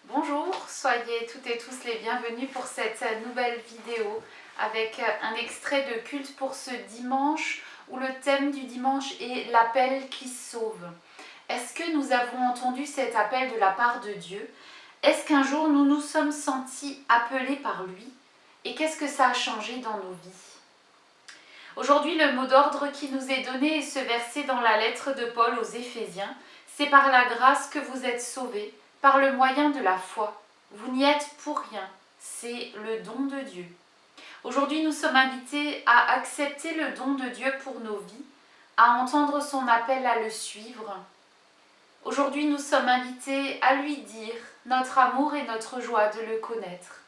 Bonjour, soyez toutes et tous les bienvenus pour cette nouvelle vidéo avec un extrait de culte pour ce dimanche où le thème du dimanche est l'appel qui sauve. Est-ce que nous avons entendu cet appel de la part de Dieu? Est-ce qu'un jour nous nous sommes sentis appelés par lui? Et qu'est-ce que ça a changé dans nos vies? Aujourd'hui, le mot d'ordre qui nous est donné est ce verset dans la lettre de Paul aux Éphésiens. C'est par la grâce que vous êtes sauvés, par le moyen de la foi. Vous n'y êtes pour rien, c'est le don de Dieu. Aujourd'hui, nous sommes invités à accepter le don de Dieu pour nos vies, à entendre son appel à le suivre. Aujourd'hui, nous sommes invités à lui dire notre amour et notre joie de le connaître.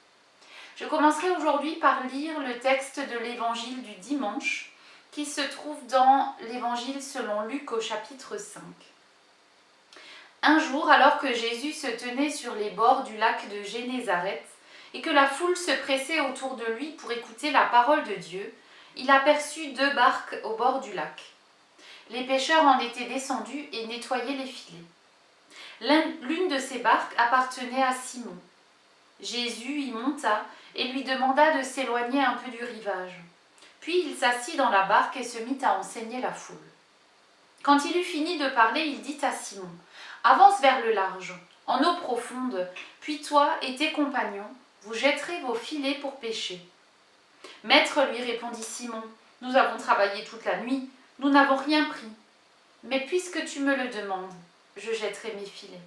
Je commencerai aujourd'hui par lire le texte de l'évangile du dimanche qui se trouve dans l'évangile selon Luc au chapitre 5. Un jour, alors que Jésus se tenait sur les bords du lac de Génézareth et que la foule se pressait autour de lui pour écouter la parole de Dieu, il aperçut 2 barques au bord du lac. Les pêcheurs en étaient descendus et nettoyaient les filets. L'une de ces barques appartenait à Simon. Jésus y monta et lui demanda de s'éloigner un peu du rivage. Puis il s'assit dans la barque et se mit à enseigner la foule. Quand il eut fini de parler, il dit à Simon : « Avance vers le large, en eau profonde, puis toi et tes compagnons, vous jetterez vos filets pour pêcher. » « Maître, lui répondit Simon, nous avons travaillé toute la nuit, nous n'avons rien pris. Mais puisque tu me le demandes, je jetterai mes filets. »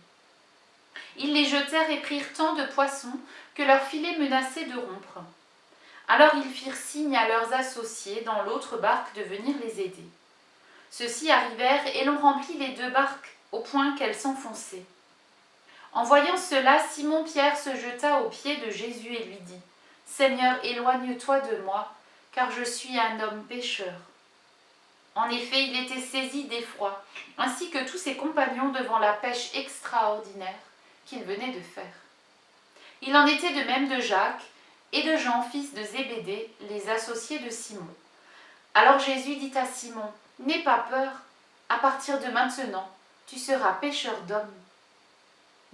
Ils les jetèrent et prirent tant de poissons que leurs filets menaçaient de rompre. Alors ils firent signe à leurs associés dans l'autre barque de venir les aider. Ceux-ci arrivèrent et l'on remplit les 2 barques au point qu'elles s'enfonçaient. En voyant cela, Simon-Pierre se jeta aux pieds de Jésus et lui dit : « Seigneur, éloigne-toi de moi, car je suis un homme pécheur. » En effet, il était saisi d'effroi, ainsi que tous ses compagnons devant la pêche extraordinaire qu'il venait de faire. Il en était de même de Jacques et de Jean, fils de Zébédée, les associés de Simon. Alors Jésus dit à Simon : « N'aie pas peur, à partir de maintenant, tu seras pêcheur d'hommes. »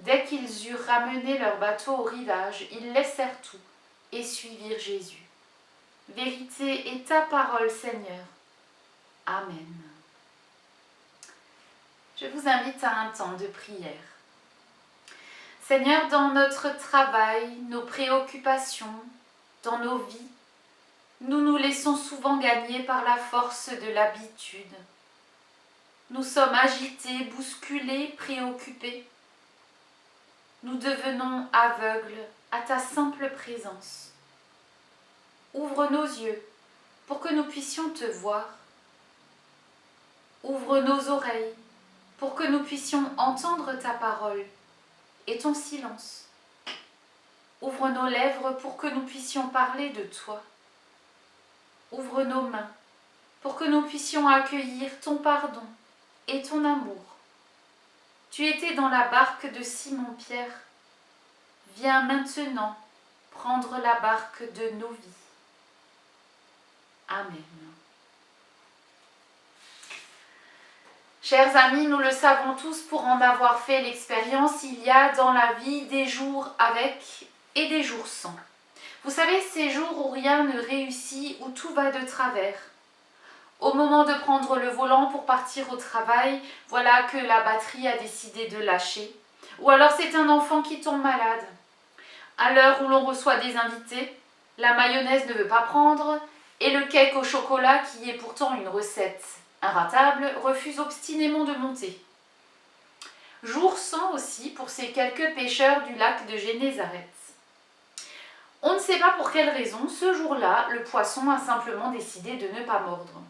Dès qu'ils eurent ramené leur bateau au rivage, ils laissèrent tout et suivirent Jésus. Vérité est ta parole, Seigneur. Amen. Je vous invite à un temps de prière. Seigneur, dans notre travail, nos préoccupations, dans nos vies, nous nous laissons souvent gagner par la force de l'habitude. Nous sommes agités, bousculés, préoccupés. Nous devenons aveugles à ta simple présence. Ouvre nos yeux pour que nous puissions te voir. Ouvre nos oreilles pour que nous puissions entendre ta parole et ton silence. Ouvre nos lèvres pour que nous puissions parler de toi. Ouvre nos mains pour que nous puissions accueillir ton pardon et ton amour. Tu étais dans la barque de Simon-Pierre. Viens maintenant prendre la barque de nos vies. Amen. Chers amis, nous le savons tous, pour en avoir fait l'expérience, il y a dans la vie des jours avec et des jours sans. Vous savez, ces jours où rien ne réussit, où tout va de travers. Au moment de prendre le volant pour partir au travail, voilà que la batterie a décidé de lâcher. Ou alors c'est un enfant qui tombe malade. À l'heure où l'on reçoit des invités, la mayonnaise ne veut pas prendre et le cake au chocolat, qui est pourtant une recette inratable, refuse obstinément de monter. Jour sans aussi pour ces quelques pêcheurs du lac de Génézareth. On ne sait pas pour quelle raison, ce jour-là, le poisson a simplement décidé de ne pas mordre.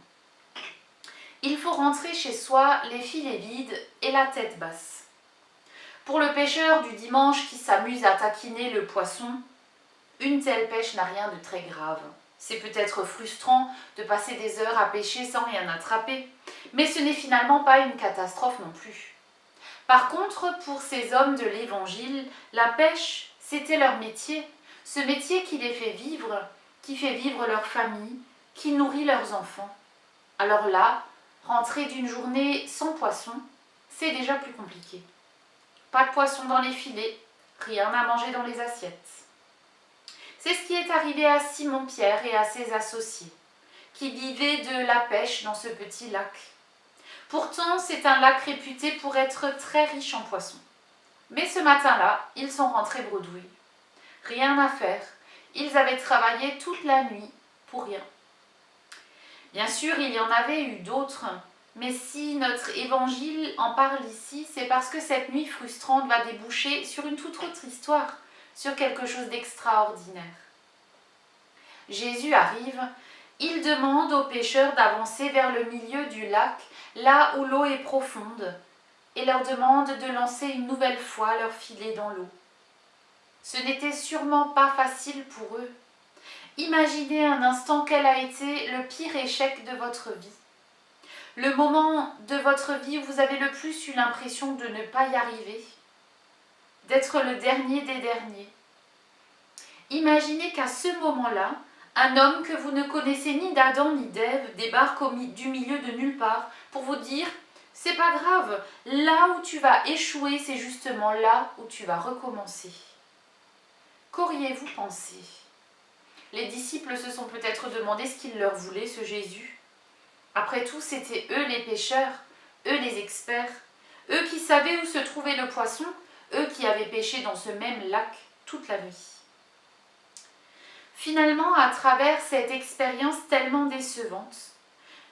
Il faut rentrer chez soi les filets vides et la tête basse. Pour le pêcheur du dimanche qui s'amuse à taquiner le poisson, une telle pêche n'a rien de très grave. C'est peut-être frustrant de passer des heures à pêcher sans rien attraper, mais ce n'est finalement pas une catastrophe non plus. Par contre, pour ces hommes de l'Évangile, la pêche, c'était leur métier, ce métier qui les fait vivre, qui fait vivre leur famille, qui nourrit leurs enfants. Alors là, rentrer d'une journée sans poisson, c'est déjà plus compliqué. Pas de poisson dans les filets, rien à manger dans les assiettes. C'est ce qui est arrivé à Simon-Pierre et à ses associés, qui vivaient de la pêche dans ce petit lac. Pourtant, c'est un lac réputé pour être très riche en poissons. Mais ce matin-là, ils sont rentrés bredouilles. Rien à faire, ils avaient travaillé toute la nuit pour rien. Bien sûr, il y en avait eu d'autres, mais si notre évangile en parle ici, c'est parce que cette nuit frustrante va déboucher sur une toute autre histoire, sur quelque chose d'extraordinaire. Jésus arrive, il demande aux pêcheurs d'avancer vers le milieu du lac, là où l'eau est profonde, et leur demande de lancer une nouvelle fois leur filet dans l'eau. Ce n'était sûrement pas facile pour eux. Imaginez un instant quel a été le pire échec de votre vie. Le moment de votre vie où vous avez le plus eu l'impression de ne pas y arriver, d'être le dernier des derniers. Imaginez qu'à ce moment-là, un homme que vous ne connaissez ni d'Adam ni d'Ève débarque du milieu de nulle part pour vous dire « c'est pas grave, là où tu vas échouer, c'est justement là où tu vas recommencer ». Qu'auriez-vous pensé ? Les disciples se sont peut-être demandé ce qu'il leur voulait, ce Jésus. Après tout, c'étaient eux les pêcheurs, eux les experts, eux qui savaient où se trouvait le poisson, eux qui avaient pêché dans ce même lac toute la nuit. Finalement, à travers cette expérience tellement décevante,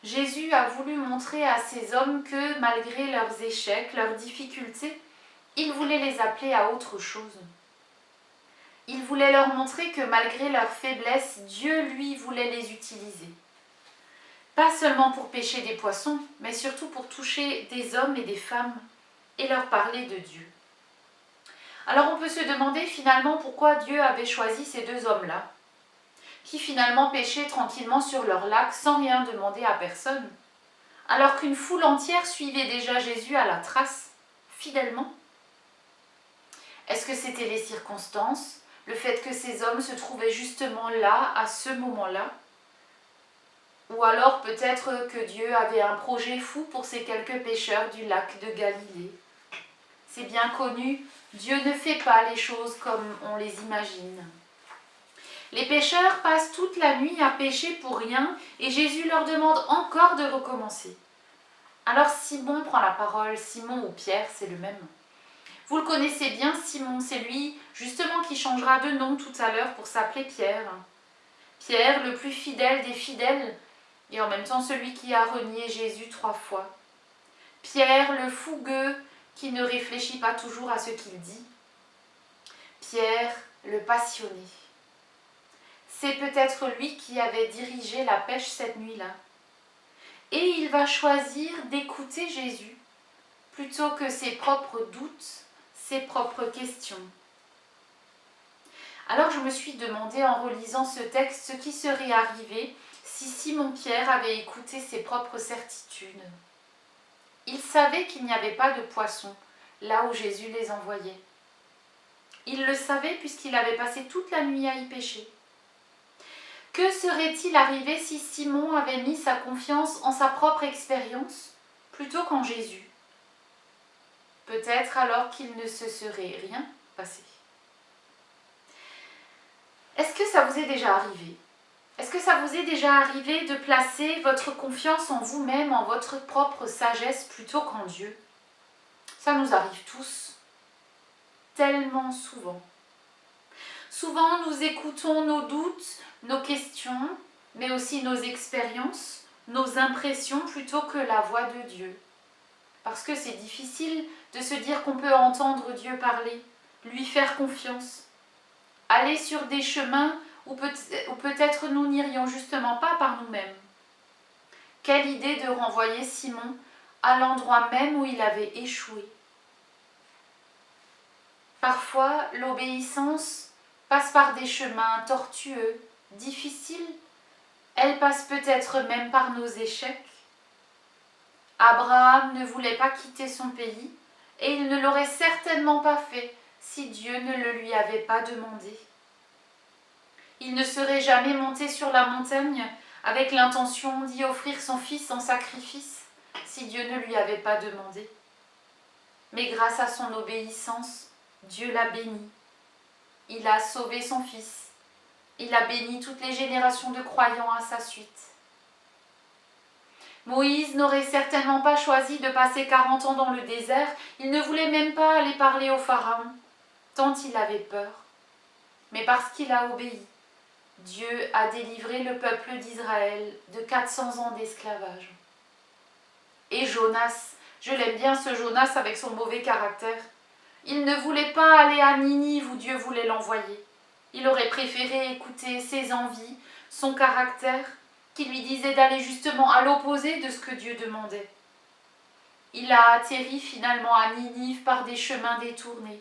Jésus a voulu montrer à ces hommes que, malgré leurs échecs, leurs difficultés, il voulait les appeler à autre chose. Il voulait leur montrer que malgré leur faiblesse, Dieu, lui, voulait les utiliser. Pas seulement pour pêcher des poissons, mais surtout pour toucher des hommes et des femmes et leur parler de Dieu. Alors on peut se demander finalement pourquoi Dieu avait choisi ces deux hommes-là, qui finalement pêchaient tranquillement sur leur lac sans rien demander à personne, alors qu'une foule entière suivait déjà Jésus à la trace, fidèlement. Est-ce que c'était les circonstances, le fait que ces hommes se trouvaient justement là, à ce moment-là? Ou alors peut-être que Dieu avait un projet fou pour ces quelques pêcheurs du lac de Galilée. C'est bien connu, Dieu ne fait pas les choses comme on les imagine. Les pêcheurs passent toute la nuit à pêcher pour rien et Jésus leur demande encore de recommencer. Alors Simon prend la parole, Simon ou Pierre, c'est le même. Vous le connaissez bien, Simon, c'est lui justement qui changera de nom tout à l'heure pour s'appeler Pierre. Pierre, le plus fidèle des fidèles, et en même temps celui qui a renié Jésus 3 fois. Pierre, le fougueux, qui ne réfléchit pas toujours à ce qu'il dit. Pierre, le passionné. C'est peut-être lui qui avait dirigé la pêche cette nuit-là. Et il va choisir d'écouter Jésus, plutôt que ses propres doutes, ses propres questions. Alors je me suis demandé en relisant ce texte ce qui serait arrivé si Simon-Pierre avait écouté ses propres certitudes. Il savait qu'il n'y avait pas de poissons là où Jésus les envoyait. Il le savait puisqu'il avait passé toute la nuit à y pêcher. Que serait-il arrivé si Simon avait mis sa confiance en sa propre expérience plutôt qu'en Jésus? Peut-être alors qu'il ne se serait rien passé. Est-ce que ça vous est déjà arrivé? Est-ce que ça vous est déjà arrivé de placer votre confiance en vous-même, en votre propre sagesse plutôt qu'en Dieu? Ça nous arrive tous, tellement souvent. Souvent, nous écoutons nos doutes, nos questions, mais aussi nos expériences, nos impressions plutôt que la voix de Dieu. Parce que c'est difficile de se dire qu'on peut entendre Dieu parler, lui faire confiance, aller sur des chemins où peut-être nous n'irions justement pas par nous-mêmes. Quelle idée de renvoyer Simon à l'endroit même où il avait échoué. Parfois, l'obéissance passe par des chemins tortueux, difficiles. Elle passe peut-être même par nos échecs. Abraham ne voulait pas quitter son pays et il ne l'aurait certainement pas fait si Dieu ne le lui avait pas demandé. Il ne serait jamais monté sur la montagne avec l'intention d'y offrir son fils en sacrifice si Dieu ne lui avait pas demandé. Mais grâce à son obéissance, Dieu l'a béni Il a sauvé son fils. Il a béni toutes les générations de croyants à sa suite. Moïse n'aurait certainement pas choisi de passer 40 ans dans le désert. Il ne voulait même pas aller parler au Pharaon, tant il avait peur. Mais parce qu'il a obéi, Dieu a délivré le peuple d'Israël de 400 ans d'esclavage. Et Jonas, je l'aime bien ce Jonas avec son mauvais caractère. Il ne voulait pas aller à Ninive où Dieu voulait l'envoyer. Il aurait préféré écouter ses envies, son caractère, qui lui disait d'aller justement à l'opposé de ce que Dieu demandait. Il a atterri finalement à Ninive par des chemins détournés.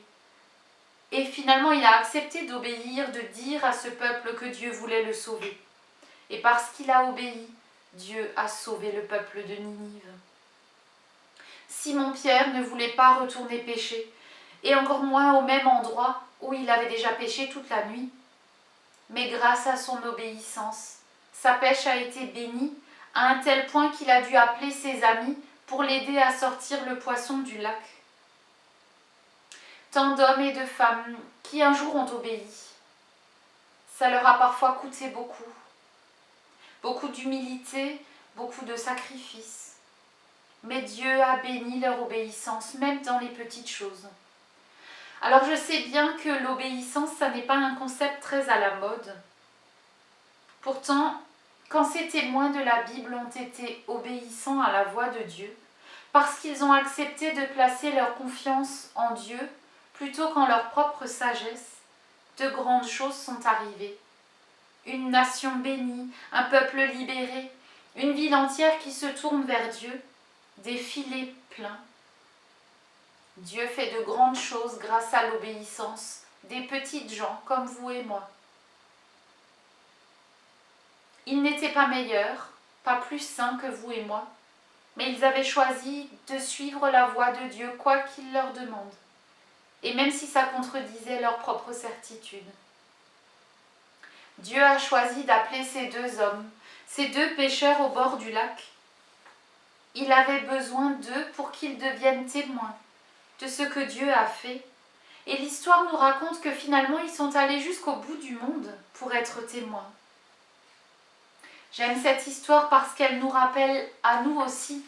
Et finalement, il a accepté d'obéir, de dire à ce peuple que Dieu voulait le sauver. Et parce qu'il a obéi, Dieu a sauvé le peuple de Ninive. Simon-Pierre ne voulait pas retourner pécher, et encore moins au même endroit où il avait déjà péché toute la nuit. Mais grâce à son obéissance, sa pêche a été bénie à un tel point qu'il a dû appeler ses amis pour l'aider à sortir le poisson du lac. Tant d'hommes et de femmes qui un jour ont obéi. Ça leur a parfois coûté beaucoup. Beaucoup d'humilité, beaucoup de sacrifices. Mais Dieu a béni leur obéissance, même dans les petites choses. Alors je sais bien que l'obéissance, ça n'est pas un concept très à la mode. Pourtant, quand ces témoins de la Bible ont été obéissants à la voix de Dieu, parce qu'ils ont accepté de placer leur confiance en Dieu plutôt qu'en leur propre sagesse, de grandes choses sont arrivées. Une nation bénie, un peuple libéré, une ville entière qui se tourne vers Dieu, des filets pleins. Dieu fait de grandes choses grâce à l'obéissance des petites gens comme vous et moi. Ils n'étaient pas meilleurs, pas plus saints que vous et moi, mais ils avaient choisi de suivre la voie de Dieu quoi qu'il leur demande, et même si ça contredisait leur propre certitude. Dieu a choisi d'appeler ces deux hommes, ces deux pêcheurs au bord du lac. Il avait besoin d'eux pour qu'ils deviennent témoins de ce que Dieu a fait. Et l'histoire nous raconte que finalement ils sont allés jusqu'au bout du monde pour être témoins. J'aime cette histoire parce qu'elle nous rappelle à nous aussi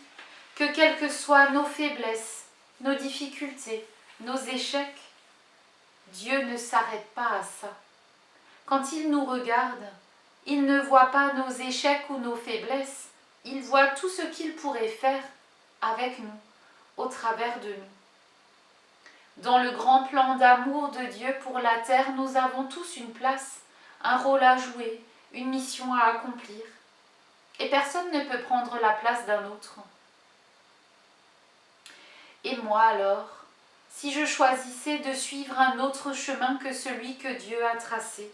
que quelles que soient nos faiblesses, nos difficultés, nos échecs, Dieu ne s'arrête pas à ça. Quand il nous regarde, il ne voit pas nos échecs ou nos faiblesses, il voit tout ce qu'il pourrait faire avec nous, au travers de nous. Dans le grand plan d'amour de Dieu pour la terre, nous avons tous une place, un rôle à jouer, une mission à accomplir. Et personne ne peut prendre la place d'un autre. Et moi alors, si je choisissais de suivre un autre chemin que celui que Dieu a tracé,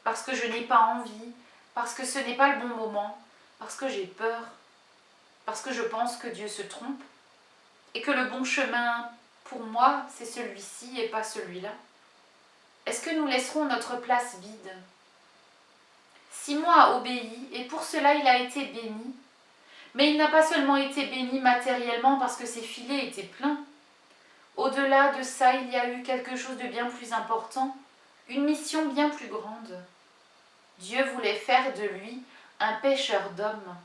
parce que je n'ai pas envie, parce que ce n'est pas le bon moment, parce que j'ai peur, parce que je pense que Dieu se trompe, et que le bon chemin pour moi, c'est celui-ci et pas celui-là. Est-ce que nous laisserons notre place vide? Simon a obéi et pour cela il a été béni. Mais il n'a pas seulement été béni matériellement parce que ses filets étaient pleins. Au-delà de ça, il y a eu quelque chose de bien plus important, une mission bien plus grande. Dieu voulait faire de lui un pêcheur d'hommes.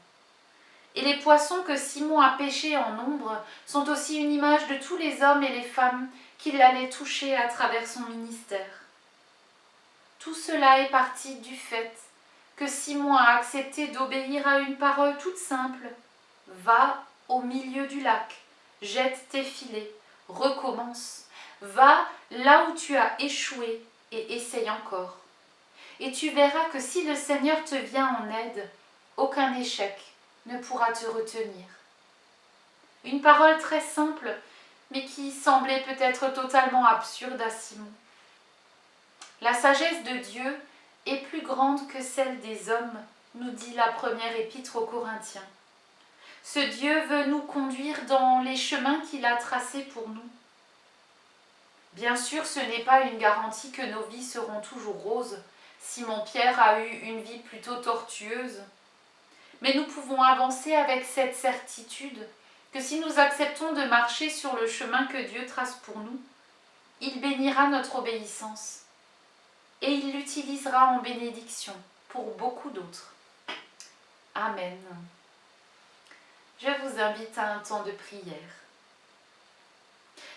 Et les poissons que Simon a pêchés en nombre sont aussi une image de tous les hommes et les femmes qu'il allait toucher à travers son ministère. Tout cela est parti du fait que Simon a accepté d'obéir à une parole toute simple. Va au milieu du lac, jette tes filets, recommence. Va là où tu as échoué et essaye encore. Et tu verras que si le Seigneur te vient en aide, aucun échec ne pourra te retenir. Une parole très simple, mais qui semblait peut-être totalement absurde à Simon. La sagesse de Dieu est plus grande que celle des hommes, nous dit la première épître aux Corinthiens. Ce Dieu veut nous conduire dans les chemins qu'il a tracés pour nous. Bien sûr, ce n'est pas une garantie que nos vies seront toujours roses. Simon-Pierre a eu une vie plutôt tortueuse. Mais nous pouvons avancer avec cette certitude que si nous acceptons de marcher sur le chemin que Dieu trace pour nous, il bénira notre obéissance et il l'utilisera en bénédiction pour beaucoup d'autres. Amen. Je vous invite à un temps de prière.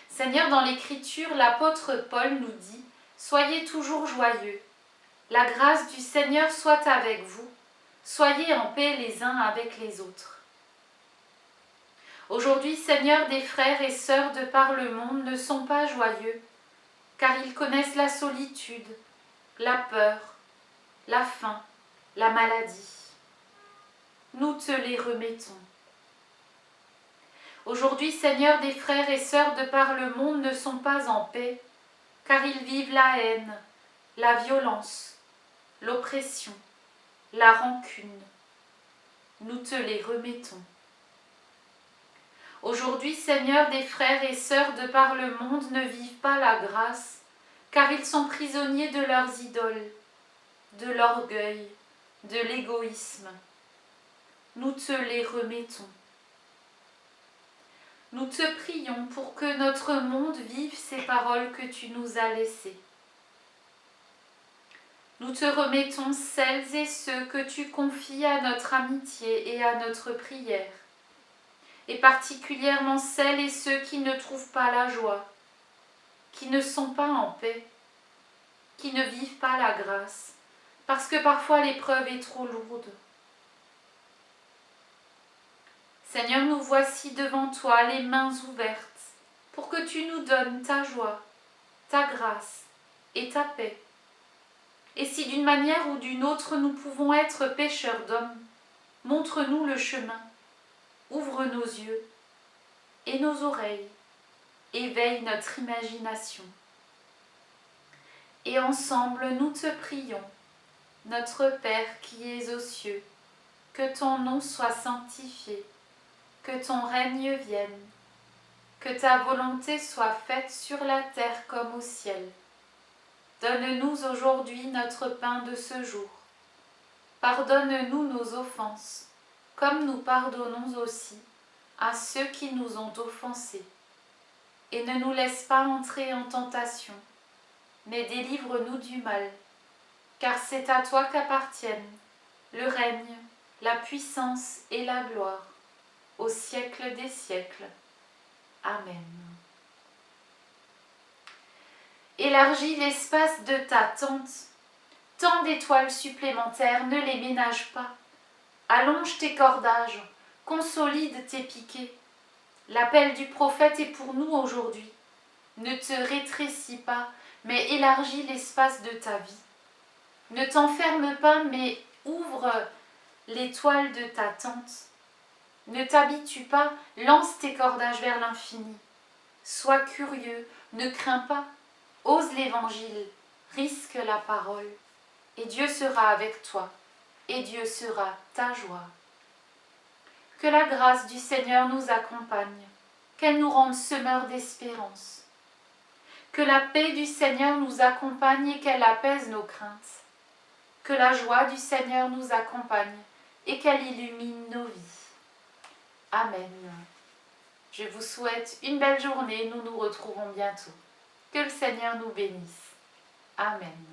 Seigneur, dans l'Écriture, l'apôtre Paul nous dit « Soyez toujours joyeux. La grâce du Seigneur soit avec vous. Soyez en paix les uns avec les autres. » Aujourd'hui, Seigneur, des frères et sœurs de par le monde ne sont pas joyeux, car ils connaissent la solitude, la peur, la faim, la maladie. Nous te les remettons. Aujourd'hui, Seigneur, des frères et sœurs de par le monde ne sont pas en paix, car ils vivent la haine, la violence, l'oppression, la rancune. Nous te les remettons. Aujourd'hui, Seigneur, des frères et sœurs de par le monde ne vivent pas la grâce, car ils sont prisonniers de leurs idoles, de l'orgueil, de l'égoïsme. Nous te les remettons. Nous te prions pour que notre monde vive ces paroles que tu nous as laissées. Nous te remettons celles et ceux que tu confies à notre amitié et à notre prière, et particulièrement celles et ceux qui ne trouvent pas la joie, qui ne sont pas en paix, qui ne vivent pas la grâce, parce que parfois l'épreuve est trop lourde. Seigneur, nous voici devant toi les mains ouvertes, pour que tu nous donnes ta joie, ta grâce et ta paix. Et si d'une manière ou d'une autre nous pouvons être pécheurs d'hommes, montre-nous le chemin, ouvre nos yeux et nos oreilles, éveille notre imagination. Et ensemble nous te prions, notre Père qui es aux cieux, que ton nom soit sanctifié, que ton règne vienne, que ta volonté soit faite sur la terre comme au ciel. Donne-nous aujourd'hui notre pain de ce jour. Pardonne-nous nos offenses, comme nous pardonnons aussi à ceux qui nous ont offensés. Et ne nous laisse pas entrer en tentation, mais délivre-nous du mal, car c'est à toi qu'appartiennent le règne, la puissance et la gloire, au siècle des siècles. Amen. Élargis l'espace de ta tente. Tant d'étoiles supplémentaires, ne les ménage pas. Allonge tes cordages, consolide tes piquets. L'appel du prophète est pour nous aujourd'hui. Ne te rétrécis pas, mais élargis l'espace de ta vie. Ne t'enferme pas, mais ouvre l'étoile de ta tente. Ne t'habitue pas, lance tes cordages vers l'infini. Sois curieux, ne crains pas. Ose l'évangile, risque la parole, et Dieu sera avec toi, et Dieu sera ta joie. Que la grâce du Seigneur nous accompagne, qu'elle nous rende semeurs d'espérance. Que la paix du Seigneur nous accompagne et qu'elle apaise nos craintes. Que la joie du Seigneur nous accompagne et qu'elle illumine nos vies. Amen. Je vous souhaite une belle journée, nous nous retrouvons bientôt. Que le Seigneur nous bénisse. Amen.